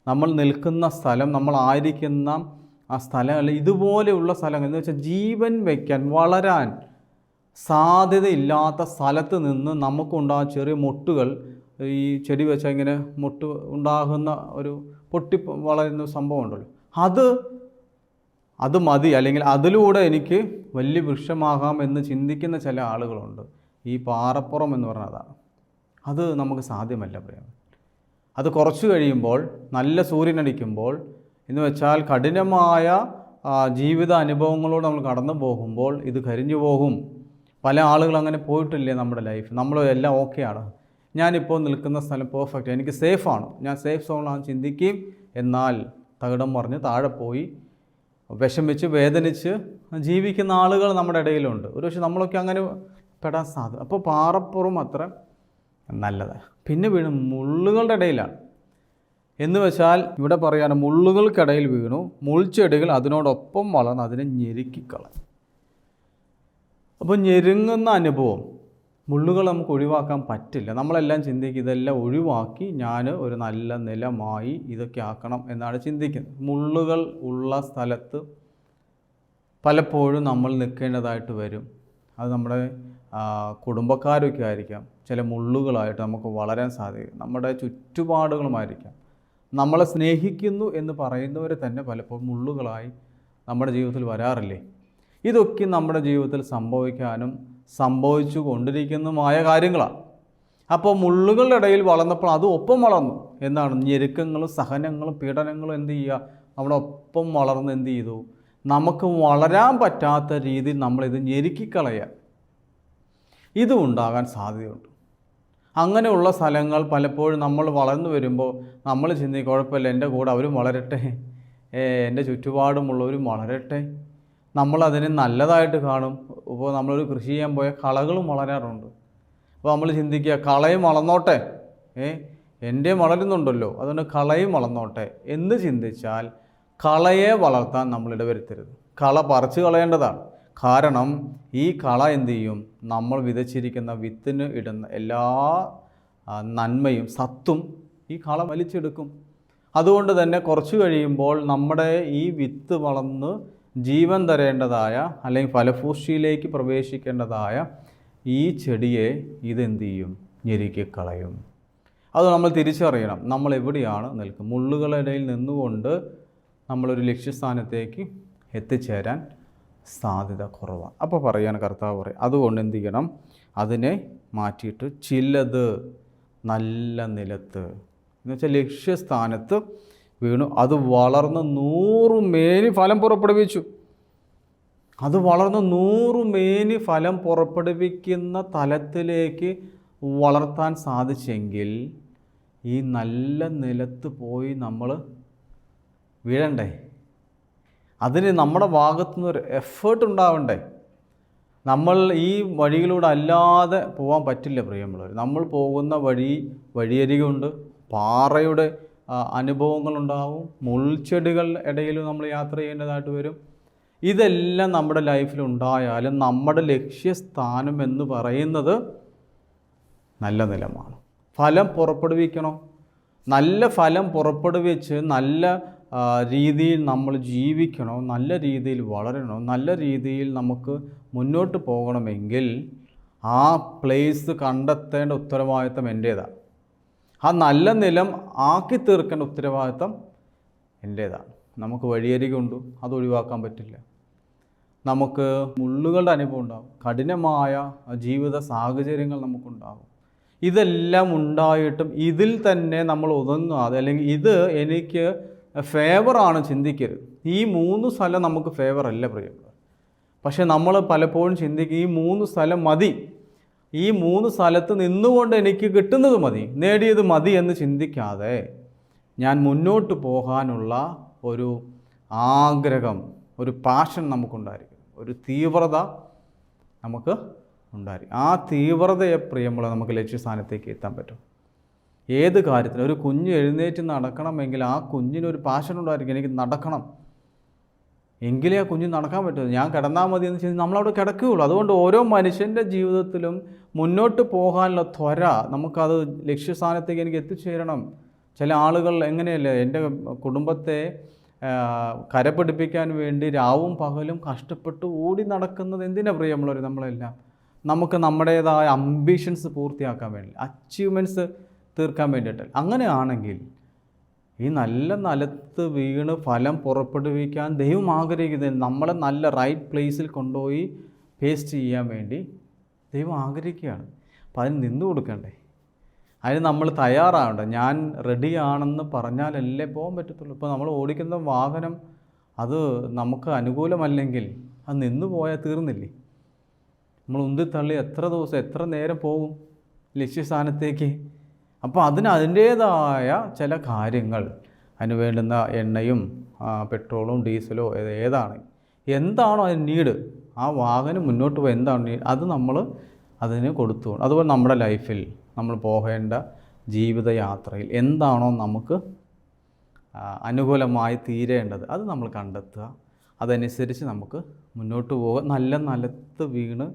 നമ്മൾ നിൽക്കുന്ന സ്ഥലം, നമ്മളായിരിക്കുന്ന ആ സ്ഥലമല്ല, ഇതുപോലെയുള്ള സ്ഥലങ്ങൾ എന്ന് വെച്ചാൽ ജീവൻ വയ്ക്കാൻ, വളരാൻ സാധ്യതയില്ലാത്ത സ്ഥലത്ത് നിന്ന് നമുക്കുണ്ടാകുന്ന ചെറിയ മൊട്ടുകൾ, ഈ ചെടി വെച്ചാൽ ഇങ്ങനെ മൊട്ട് ഉണ്ടാകുന്ന ഒരു പൊട്ടി വളരുന്ന സംഭവം ഉണ്ടല്ലോ, അത് മതി, അല്ലെങ്കിൽ അതിലൂടെ എനിക്ക് വലിയ വൃക്ഷമാകാം എന്ന് ചിന്തിക്കുന്ന ചില ആളുകളുണ്ട്. ഈ പാറപ്പുറം എന്ന് പറഞ്ഞതാണ്. അത് നമുക്ക് സാധ്യമല്ല പ്രിയം. അത് കുറച്ച് കഴിയുമ്പോൾ, നല്ല സൂര്യനടിക്കുമ്പോൾ എന്ന് വെച്ചാൽ കഠിനമായ ജീവിത അനുഭവങ്ങളോട് നമ്മൾ കടന്നു പോകുമ്പോൾ ഇത് കരിഞ്ഞു പോകും. പല ആളുകൾ അങ്ങനെ പോയിട്ടില്ലേ നമ്മുടെ ലൈഫ്? നമ്മൾ എല്ലാം ഓക്കെയാണ്, ഞാനിപ്പോൾ നിൽക്കുന്ന സ്ഥലം പെർഫെക്റ്റ്, എനിക്ക് സേഫാണ്, ഞാൻ സേഫ് സോണാണെന്ന് ചിന്തിക്കുകയും എന്നാൽ തകിടം മറിഞ്ഞ് താഴെ പോയി വിഷമിച്ച് വേദനിച്ച് ജീവിക്കുന്ന ആളുകൾ നമ്മുടെ ഇടയിലുണ്ട്. ഒരുപക്ഷെ നമ്മളൊക്കെ അങ്ങനെ പെടാൻ സാധ്യത. അപ്പോൾ പാറപ്പുറം അത്ര നല്ലതാണ്. പിന്നെ വീണ് മുള്ളുകളുടെ ഇടയിലാണ്. എന്ന് വെച്ചാൽ ഇവിടെ പറയാണ്, മുള്ളുകൾക്കിടയിൽ വീണു, മുൾച്ചെടികൾ അതിനോടൊപ്പം വളർന്ന് അതിനെ ഞെരുക്കിക്കളയും. അപ്പോൾ ഞെരുങ്ങുന്ന അനുഭവം, മുള്ളുകൾ നമുക്ക് ഒഴിവാക്കാൻ പറ്റില്ല. നമ്മളെല്ലാം ചിന്തിക്കും ഇതെല്ലാം ഒഴിവാക്കി ഞാൻ ഒരു നല്ല നിലമായി ഇതൊക്കെ ആക്കണം എന്നാണ് ചിന്തിക്കുന്നത്. മുള്ളുകൾ ഉള്ള സ്ഥലത്ത് പലപ്പോഴും നമ്മൾ നിൽക്കേണ്ടതായിട്ട് വരും. അത് നമ്മുടെ കുടുംബക്കാരൊക്കെ ആയിരിക്കാം, ചില മുള്ളുകളായിട്ട് നമുക്ക് വളരാൻ സാധിക്കും. നമ്മുടെ ചുറ്റുപാടുകളുമായിരിക്കാം. നമ്മളെ സ്നേഹിക്കുന്നു എന്ന് പറയുന്നവരെ തന്നെ പലപ്പോഴും മുള്ളുകളായി നമ്മുടെ ജീവിതത്തിൽ വരാറില്ലേ? ഇതൊക്കെ നമ്മുടെ ജീവിതത്തിൽ സംഭവിക്കാനും സംഭവിച്ചു കൊണ്ടിരിക്കുന്നതുമായ കാര്യങ്ങളാണ്. അപ്പോൾ മുള്ളുകളുടെ ഇടയിൽ വളർന്നപ്പോൾ അത് ഒപ്പം വളർന്നു. എന്താണ്? ഞെരുക്കങ്ങളും സഹനങ്ങളും പീഡനങ്ങളും എന്ത് ചെയ്യുക? നമ്മുടെ ഒപ്പം വളർന്ന് എന്ത് ചെയ്തു? നമുക്ക് വളരാൻ പറ്റാത്ത രീതിയിൽ നമ്മളിത് ഞെരുക്കിക്കളയുക. ഇതും ഉണ്ടാകാൻ സാധ്യതയുണ്ട്. അങ്ങനെയുള്ള സ്ഥലങ്ങൾ പലപ്പോഴും നമ്മൾ വളർന്നു വരുമ്പോൾ നമ്മൾ ചിന്തിക്കും, കുഴപ്പമില്ല, എൻ്റെ കൂടെ അവരും വളരട്ടെ, എൻ്റെ ചുറ്റുപാടുമുള്ളവരും വളരട്ടെ. നമ്മളതിനെ നല്ലതായിട്ട് കാണും. ഇപ്പോൾ നമ്മളൊരു കൃഷി ചെയ്യാൻ പോയ കളകളും വളരാറുണ്ട്. അപ്പോൾ നമ്മൾ ചിന്തിക്കുക, കളയും വളർന്നോട്ടെ, എൻ്റെ വളരുന്നുണ്ടല്ലോ, അതുകൊണ്ട് കളയും വളർന്നോട്ടെ എന്ന് ചിന്തിച്ചാൽ കളയെ വളർത്താൻ നമ്മൾ ഇടവരുത്തരുത്. കള പറിച്ചു കളയേണ്ടതാണ്. കാരണം ഈ കള എന്ത് ചെയ്യും? നമ്മൾ വിതച്ചിരിക്കുന്ന വിത്തിന് ഇടുന്ന എല്ലാ നന്മയും സത്തും ഈ കള വലിച്ചെടുക്കും. അതുകൊണ്ട് തന്നെ കുറച്ച് കഴിയുമ്പോൾ നമ്മുടെ ഈ വിത്ത് വളർന്ന് ജീവൻ തരേണ്ടതായ അല്ലെങ്കിൽ ഫലഭൂഷ്ടിയിലേക്ക് പ്രവേശിക്കേണ്ടതായ ഈ ചെടിയെ ഇതെന്ത് ചെയ്യും? ഞെരുക്കിക്കളയും. അത് നമ്മൾ തിരിച്ചറിയണം. നമ്മൾ എവിടെയാണ് നിൽക്കുന്നത്? മുള്ളുകളിടയിൽ നിന്നുകൊണ്ട് നമ്മളൊരു ലക്ഷ്യസ്ഥാനത്തേക്ക് എത്തിച്ചേരാൻ സാധ്യത കുറവാണ്. അപ്പോൾ പറയാൻ കർത്താവ് പറയും, അതുകൊണ്ട് എന്ത് ചെയ്യണം? അതിനെ മാറ്റിയിട്ട് ചിലത് നല്ല നിലത്ത്, എന്നുവെച്ചാൽ ലക്ഷ്യസ്ഥാനത്ത് വീണു. അത് വളർന്ന് 100 മേനി ഫലം പുറപ്പെടുവിച്ചു. അത് വളർന്ന് 100 മേനി ഫലം പുറപ്പെടുവിക്കുന്ന തലത്തിലേക്ക് വളർത്താൻ സാധിച്ചെങ്കിൽ ഈ നല്ല നിലത്ത് പോയി നമ്മൾ വീഴണ്ടേ? അതിന് നമ്മുടെ ഭാഗത്തുനിന്ന് ഒരു എഫേർട്ട് ഉണ്ടാവണ്ടേ? നമ്മൾ ഈ വഴികളിലൂടെ അല്ലാതെ പോകാൻ പറ്റില്ല പ്രിയമുള്ളവർ. നമ്മൾ പോകുന്ന വഴിയരികുണ്ട്, പാറയുടെ അനുഭവങ്ങളുണ്ടാവും, മുൾച്ചെടികളുടെ ഇടയിൽ നമ്മൾ യാത്ര ചെയ്യേണ്ടതായിട്ട് വരും. ഇതെല്ലാം നമ്മുടെ ലൈഫിൽ ഉണ്ടായാലും നമ്മുടെ ലക്ഷ്യസ്ഥാനം എന്ന് പറയുന്നത് നല്ല നിലമാണ്. ഫലം പുറപ്പെടുവിക്കണം. നല്ല ഫലം പുറപ്പെടുവിച്ച് നല്ല രീതിയിൽ നമ്മൾ ജീവിക്കണോ, നല്ല രീതിയിൽ വളരണോ, നല്ല രീതിയിൽ നമുക്ക് മുന്നോട്ട് പോകണമെങ്കിൽ ആ പ്ലേസ് കണ്ടെത്തേണ്ട ഉത്തരവാദിത്തം എൻ്റേതാണ്. ആ നല്ല നിലം ആക്കി തീർക്കേണ്ട ഉത്തരവാദിത്തം എൻ്റേതാണ്. നമുക്ക് വഴിയരികുണ്ട്, അത് ഒഴിവാക്കാൻ പറ്റില്ല. നമുക്ക് മുള്ളുകളുടെ അനുഭവം ഉണ്ടാകും, കഠിനമായ ജീവിത സാഹചര്യങ്ങൾ നമുക്കുണ്ടാകും. ഇതെല്ലാം ഉണ്ടായിട്ടും ഇതിൽ തന്നെ നമ്മൾ ഒതുങ്ങാതെ, അല്ലെങ്കിൽ ഇത് എനിക്ക് ഫേവറാണ് ചിന്തിക്കരുത്. ഈ 3 സ്ഥലം നമുക്ക് ഫേവർ അല്ല പ്രിയമുള്ളവർ. പക്ഷെ നമ്മൾ പലപ്പോഴും ചിന്തിക്കും, ഈ 3 സ്ഥലം മതി, ഈ 3 സ്ഥലത്ത് നിന്നുകൊണ്ട് എനിക്ക് കിട്ടുന്നത് മതി, നേടിയത് മതി എന്ന് ചിന്തിക്കാതെ ഞാൻ മുന്നോട്ട് പോകാനുള്ള ഒരു ആഗ്രഹം, ഒരു പാഷൻ നമുക്കുണ്ടായിരിക്കും, ഒരു തീവ്രത നമുക്ക് ഉണ്ടായിരിക്കും. ആ തീവ്രതയെ പ്രിയമുള്ള നമുക്ക് ലക്ഷ്യസ്ഥാനത്തേക്ക് എത്താൻ പറ്റും. ഏത് കാര്യത്തിനും ഒരു കുഞ്ഞ് എഴുന്നേറ്റ് നടക്കണമെങ്കിൽ ആ കുഞ്ഞിനൊരു പാഷൻ ഉണ്ടായിരിക്കും, എനിക്ക് നടക്കണം, എങ്കിലേ ആ കുഞ്ഞ് നടക്കാൻ പറ്റും. ഞാൻ കിടന്നാൽ മതി എന്ന് വെച്ചാൽ നമ്മളവിടെ കിടക്കുകയുള്ളൂ. അതുകൊണ്ട് ഓരോ മനുഷ്യൻ്റെ ജീവിതത്തിലും മുന്നോട്ട് പോകാനുള്ള ത്വര, നമുക്കത് ലക്ഷ്യസ്ഥാനത്തേക്ക് എനിക്ക് എത്തിച്ചേരണം. ചില ആളുകൾ എങ്ങനെയല്ലേ, എൻ്റെ കുടുംബത്തെ കരപിടിപ്പിക്കാൻ വേണ്ടി രാവും പകലും കഷ്ടപ്പെട്ട് ഓടി നടക്കുന്നത് എന്തിനാ പ്രിയമുള്ളവർ? നമ്മളെല്ലാം നമുക്ക് നമ്മുടേതായ അംബിഷൻസ് പൂർത്തിയാക്കാൻ വേണ്ടി, അച്ചീവ്മെൻറ്റ്സ് തീർക്കാൻ വേണ്ടിയിട്ട്. അങ്ങനെയാണെങ്കിൽ ഈ നല്ല നിലത്ത് വീണ് ഫലം പുറപ്പെടുവിക്കാൻ ദൈവം ആഗ്രഹിക്കുന്നത് നമ്മളെ നല്ല റൈറ്റ് പ്ലേസിൽ കൊണ്ടുപോയി പേസ്റ്റ് ചെയ്യാൻ വേണ്ടി ദൈവം ആഗ്രഹിക്കുകയാണ്. അപ്പോൾ അതിന് നിന്നു കൊടുക്കണ്ടേ? അതിന് നമ്മൾ തയ്യാറാവണ്ടേ? ഞാൻ റെഡിയാണെന്ന് പറഞ്ഞാലല്ലേ പോകാൻ പറ്റത്തുള്ളൂ. ഇപ്പോൾ നമ്മൾ ഓടിക്കുന്ന വാഹനം അത് നമുക്ക് അനുകൂലമല്ലെങ്കിൽ അത് നിന്നു പോയാൽ തീർന്നില്ലേ? നമ്മൾ ഉന്തിത്തള്ളി എത്ര ദിവസം എത്ര നേരം പോകും ലക്ഷ്യസ്ഥാനത്തേക്ക്? അപ്പോൾ അതിൻ്റേതായ ചില കാര്യങ്ങൾ, അതിന് വേണ്ടുന്ന എണ്ണയും പെട്രോളും ഡീസലോ ഏതാണ്, എന്താണോ അതിന് നീഡ്, ആ വാഹനം മുന്നോട്ട് പോയി എന്താണ് നീഡ്, അത് നമ്മൾ അതിന് കൊടുത്തു. അതുപോലെ നമ്മുടെ ലൈഫിൽ നമ്മൾ പോകേണ്ട ജീവിതയാത്രയിൽ എന്താണോ നമുക്ക് അനുകൂലമായി തീരേണ്ടത് അത് നമ്മൾ കണ്ടെത്തുക. അതനുസരിച്ച് നമുക്ക് മുന്നോട്ട് പോകുക. നല്ല നിലത്ത് വീണ്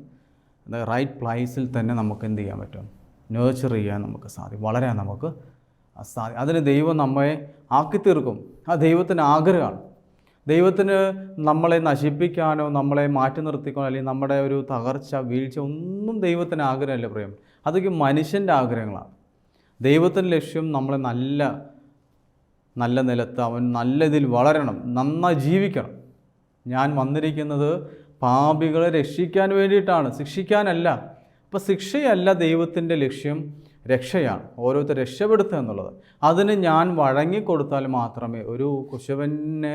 റൈറ്റ് പ്ലേസിൽ തന്നെ നമുക്ക് എന്ത് ചെയ്യാൻ പറ്റും? നേർച്ചർ ചെയ്യാൻ നമുക്ക് സാധിക്കും, വളരാൻ നമുക്ക് സാധിക്കും. അതിന് ദൈവം നമ്മെ ആക്കി തീർക്കും. ആ ദൈവത്തിന് ആഗ്രഹമാണ്. ദൈവത്തിന് നമ്മളെ നശിപ്പിക്കാനോ നമ്മളെ മാറ്റി നിർത്തിക്കാനോ അല്ലെങ്കിൽ നമ്മുടെ ഒരു തകർച്ച വീഴ്ച ഒന്നും ദൈവത്തിന് ആഗ്രഹമല്ല പ്രിയം. അതൊക്കെ മനുഷ്യൻ്റെ ആഗ്രഹങ്ങളാണ്. ദൈവത്തിൻ്റെ ലക്ഷ്യം നമ്മളെ നല്ല നിലത്ത്, അവൻ നല്ല ഇതിൽ വളരണം, നന്നായി ജീവിക്കണം. ഞാൻ വന്നിരിക്കുന്നത് പാപികളെ രക്ഷിക്കാൻ വേണ്ടിയിട്ടാണ്, ശിക്ഷിക്കാനല്ല. അപ്പോൾ ശിക്ഷയല്ല ദൈവത്തിൻ്റെ ലക്ഷ്യം, രക്ഷയാണ്. ഓരോരുത്തർ രക്ഷപ്പെടുത്തുക എന്നുള്ളത്. അതിന് ഞാൻ വഴങ്ങിക്കൊടുത്താൽ മാത്രമേ, ഒരു കുശവന്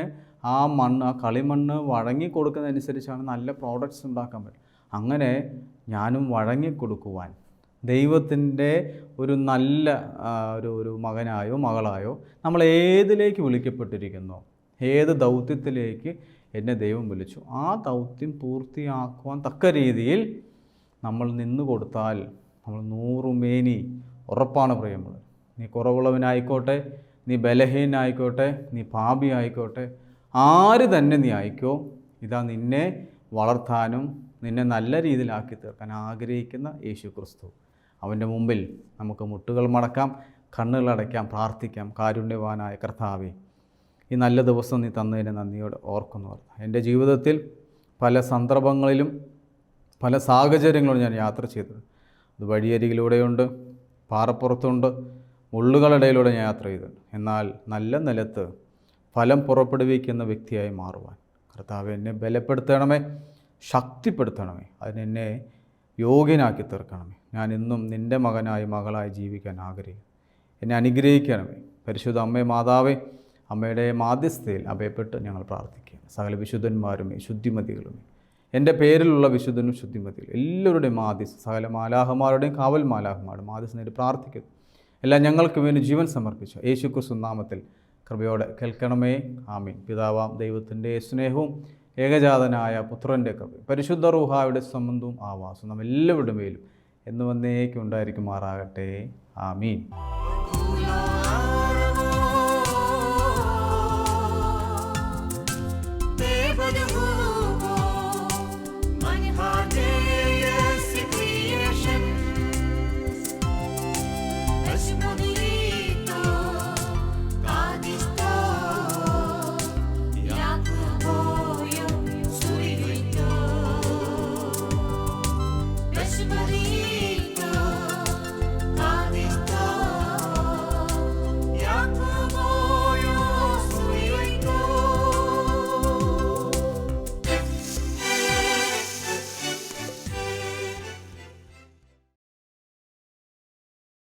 ആ മണ്ണ്, ആ കളിമണ്ണ് വഴങ്ങിക്കൊടുക്കുന്നതനുസരിച്ചാണ് നല്ല പ്രോഡക്റ്റ്സ് ഉണ്ടാക്കാൻ പറ്റും. അങ്ങനെ ഞാനും വഴങ്ങിക്കൊടുക്കുവാൻ, ദൈവത്തിൻ്റെ ഒരു നല്ല ഒരു മകനായോ മകളായോ നമ്മൾ ഏതിലേക്ക് വിളിക്കപ്പെട്ടിരിക്കുന്നോ, ഏത് ദൗത്യത്തിലേക്ക് എന്നെ ദൈവം വിളിച്ചു, ആ ദൗത്യം പൂർത്തിയാക്കുവാൻ തക്ക രീതിയിൽ നമ്മൾ നിന്നു കൊടുത്താൽ നമ്മൾ 100 മേനി ഉറപ്പാണ് പ്രിയമുള്ളത്. നീ കുറവുള്ളവനായിക്കോട്ടെ, നീ ബലഹീനായിക്കോട്ടെ, നീ പാപി ആയിക്കോട്ടെ, ആര് തന്നെ നീ ആയിക്കോ, ഇതാ നിന്നെ വളർത്താനും നിന്നെ നല്ല രീതിയിലാക്കി തീർക്കാൻ ആഗ്രഹിക്കുന്ന യേശു ക്രിസ്തു. അവൻ്റെ മുമ്പിൽ നമുക്ക് മുട്ടുകൾ മടക്കാം, കണ്ണുകളടയ്ക്കാം, പ്രാർത്ഥിക്കാം. കാരുണ്യവാനായ കർത്താവേ, ഈ നല്ല ദിവസം നീ തന്നതിനെ നന്ദിയോടെ ഓർക്കുന്നു. എൻ്റെ ജീവിതത്തിൽ പല സന്ദർഭങ്ങളിലും പല സാഹചര്യങ്ങളും ഞാൻ യാത്ര ചെയ്തത്. അത് വഴിയരികിലൂടെയുണ്ട്, പാറപ്പുറത്തുണ്ട്, മുള്ളുകളിടയിലൂടെ ഞാൻ യാത്ര ചെയ്തിട്ടുണ്ട്. എന്നാൽ നല്ല നിലത്ത് ഫലം പുറപ്പെടുവിക്കുന്ന വ്യക്തിയായി മാറുവാൻ കർത്താവ് എന്നെ ബലപ്പെടുത്തണമേ, ശക്തിപ്പെടുത്തണമേ, അതിനെന്നെ യോഗ്യനാക്കി തീർക്കണമേ. ഞാൻ ഇന്നും നിൻ്റെ മകനായി മകളായി ജീവിക്കാൻ ആഗ്രഹിക്കുന്നു. എന്നെ അനുഗ്രഹിക്കണമേ. പരിശുദ്ധ അമ്മേ, മാതാവേ, അമ്മയുടെ മാധ്യസ്ഥയിൽ അഭയപ്പെട്ട് ഞങ്ങൾ പ്രാർത്ഥിക്കുകയാണ്. സകല വിശുദ്ധന്മാരുമേ, ശുദ്ധിമതികളുമേ, എൻ്റെ പേരിലുള്ള വിശുദ്ധനും ശുദ്ധിമതികളും എല്ലാവരുടെയും മാധ്യസ്ഥ, സകല മാലാഹമാരുടെയും കാവൽ മാലാഹമാരുടെ മാധ്യസ്ഥ നേടി പ്രാർത്ഥിക്കുന്നു. എല്ലാം ഞങ്ങൾക്ക് വേണ്ടി ജീവൻ സമർപ്പിച്ചു യേശു ക്രിസ്തു നാമത്തിൽ കൃപയോടെ കേൾക്കണമേ. ആമീൻ. പിതാവാം ദൈവത്തിൻ്റെ സ്നേഹവും ഏകജാതനായ പുത്രൻ്റെ കൃപയും പരിശുദ്ധ റൂഹായുടെ സംബന്ധവും ആവാസവും നാം എല്ലാവരുടെ മേലും എന്ന് വന്നേക്കും ഉണ്ടായിരിക്കുമാറാകട്ടെ. ആമീൻ. Never